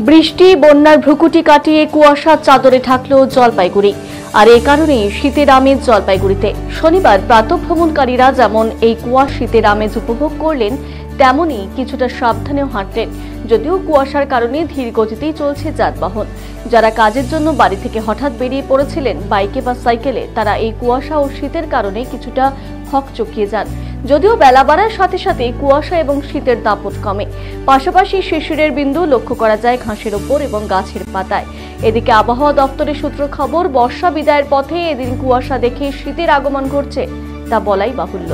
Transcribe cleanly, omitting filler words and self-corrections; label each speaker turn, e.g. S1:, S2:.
S1: বৃষ্টি বন্যার ভ্রুকুটি কাটিয়ে কুয়াশার চাদরে ঢাকল জলপাইগুড়ি। আর এই কারণেই শীতের আমেজ জলপাইগুড়িতে। শনিবার প্রাতঃভ্রমণকারীরা যেমন এই শীতের আমেজ উপভোগ করলেন, তেমনি কিছুটা সাবধানেও হাঁটলেন। যদিও কুয়াশার কারণে ধীর গতিতেই চলছে যানবাহন। যারা কাজের জন্য বাড়ি থেকে হঠাৎ বেরিয়ে পড়েছিলেন বাইকে বা সাইকেলে, তারা এই কুয়াশা ও শীতের কারণে কিছুটা হকচকিয়ে যান। যদিও বেলা বাড়ার সাথে সাথে কুয়াশা এবং শীতের দাপট কমে। পাশাপাশি শিশিরের বিন্দু লক্ষ্য করা যায় ঘাসের ওপর এবং গাছের পাতায়। এদিকে আবহাওয়া দপ্তরের সূত্র খবর, বর্ষা বিদায়ের পথে এদিন কুয়াশা দেখে শীতের আগমন ঘটছে, তা বলাই বাহুল্য।